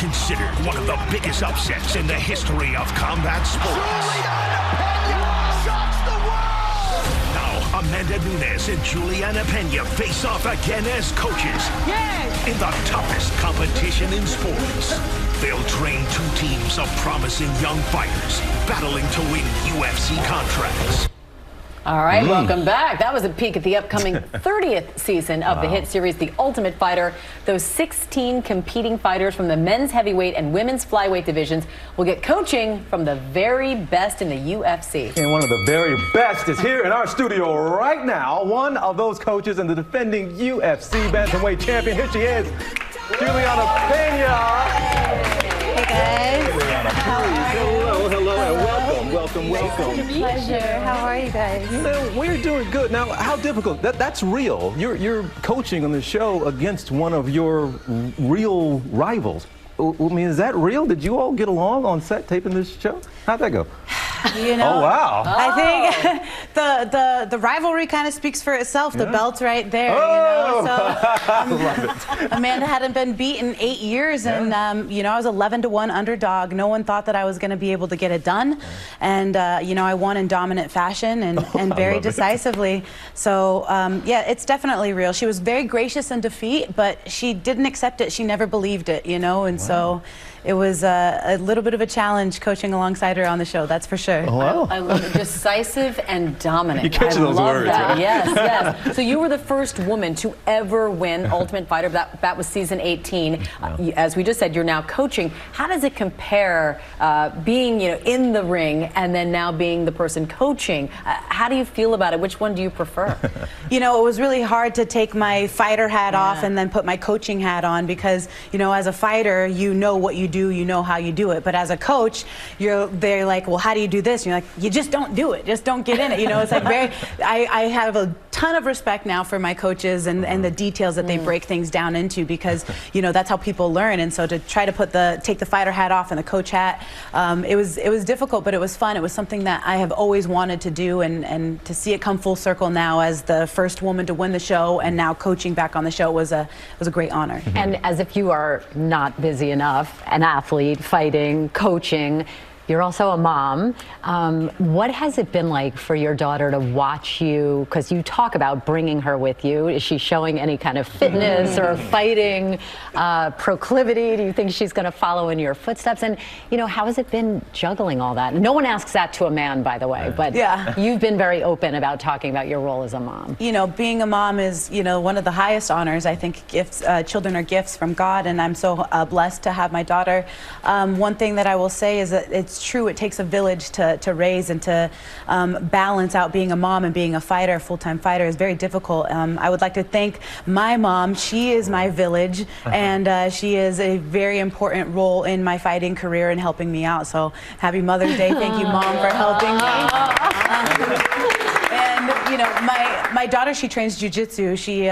considered one of the biggest upsets in the history of combat sports. Julianna Peña shocks the world! Now, Amanda Nunes and Julianna Peña face off again as coaches in the toughest competition in sports. They'll train two teams of promising young fighters battling to win UFC contracts. All right, welcome back. That was a peek at the upcoming 30th season of the hit series, The Ultimate Fighter. Those 16 competing fighters from the men's heavyweight and women's flyweight divisions will get coaching from the very best in the UFC. And one of the very best is here in our studio right now. One of those coaches and the defending UFC Bantamweight champion. Here she is, Julianna Peña. Hey guys. Hello, and welcome. Pleasure. How are you guys? We're doing good. Now, how difficult? That's real. You're coaching on the show against one of your real rivals. I mean, is that real? Did you all get along on set taping this show? How'd that go? You know, oh, wow. I think the rivalry kind of speaks for itself. The belt's right there, you know. So Amanda hadn't been beaten 8 years, and you know, I was 11-1 underdog. No one thought that I was going to be able to get it done, and you know, I won in dominant fashion and very decisively. So yeah, it's definitely real. She was very gracious in defeat, but she didn't accept it. She never believed it, you know, and so it was a little bit of a challenge coaching alongside her on the show, that's for sure. Oh, wow. I love it. Decisive and dominant. You catch those words, that. Right? Yes. So you were the first woman to ever win Ultimate Fighter. That was season 18. As we just said, you're now coaching. How does it compare being, you know, in the ring and then now being the person coaching? How do you feel about it? Which one do you prefer? You know, it was really hard to take my fighter hat off and then put my coaching hat on, because, you know, as a fighter, you know what you do, you know how you do it. But as a coach, they're like, well, how do you do this? And you're like, you just don't do it. Just don't get in it. You know, it's like I have a ton of respect now for my coaches and the details that they break things down into, because, you know, that's how people learn. And so to try to take the fighter hat off and the coach hat, it was difficult, but it was fun. It was something that I have always wanted to do, and to see it come full circle now as the first woman to win the show and now coaching back on the show was a great honor. And as if you are not busy enough, an athlete, fighting, coaching, you're also a mom. What has it been like for your daughter to watch you? Because you talk about bringing her with you. Is she showing any kind of fitness or fighting proclivity? Do you think she's going to follow in your footsteps? And, you know, how has it been juggling all that? No one asks that to a man, by the way, but you've been very open about talking about your role as a mom. You know, being a mom is, you know, one of the highest honors. I think children are gifts from God, and I'm so blessed to have my daughter. One thing that I will say is that it's true, it takes a village to raise and to balance out being a mom and being a fighter, a full-time fighter is very difficult. I would like to thank my mom. She is my village, and she is a very important role in my fighting career and helping me out. So happy Mother's Day. Thank you, Mom, for helping me. And you know, my daughter, she trains jiu-jitsu. She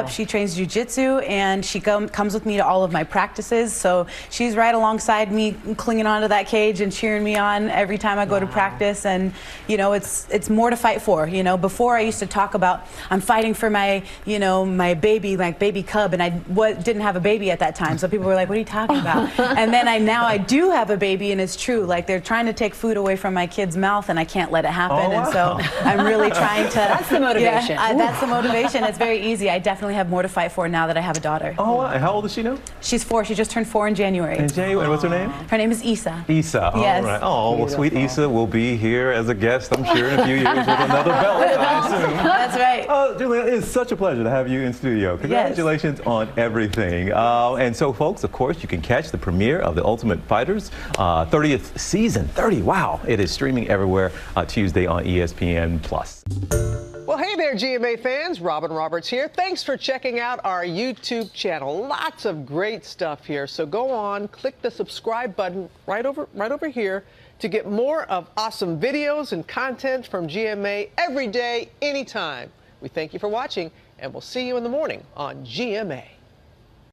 she trains jiu-jitsu, and she comes with me to all of my practices. So she's right alongside me, clinging onto that cage and cheering me on every time I go to practice. And you know, it's more to fight for. You know, before I used to talk about I'm fighting for my, you know, my baby cub, and I didn't have a baby at that time. So people were like, what are you talking about? And then now I do have a baby, and it's true. Like, they're trying to take food away from my kid's mouth, and I can't let it happen. And so I'm really trying to. That's the motivation. Yeah, that's the motivation. It's very easy. I definitely have more to fight for now that I have a daughter. Oh, wow. And how old is she now? She's 4. She just turned 4 in January. In January. What's her name? Her name is Isa. Isa. Yes. All right. Oh, well, sweet Isa will be here as a guest, I'm sure, in a few years with another belt, I assume. That's right. Julianna, it's such a pleasure to have you in studio. Congratulations on everything. And so, folks, of course, you can catch the premiere of The Ultimate Fighters, 30th season. 30, wow. It is streaming everywhere Tuesday on ESPN+. Well, hey there, GMA fans. Robin Roberts here. Thanks for checking out our YouTube channel. Lots of great stuff here. So go on, click the subscribe button right over here to get more of awesome videos and content from GMA every day, anytime. We thank you for watching, and we'll see you in the morning on GMA.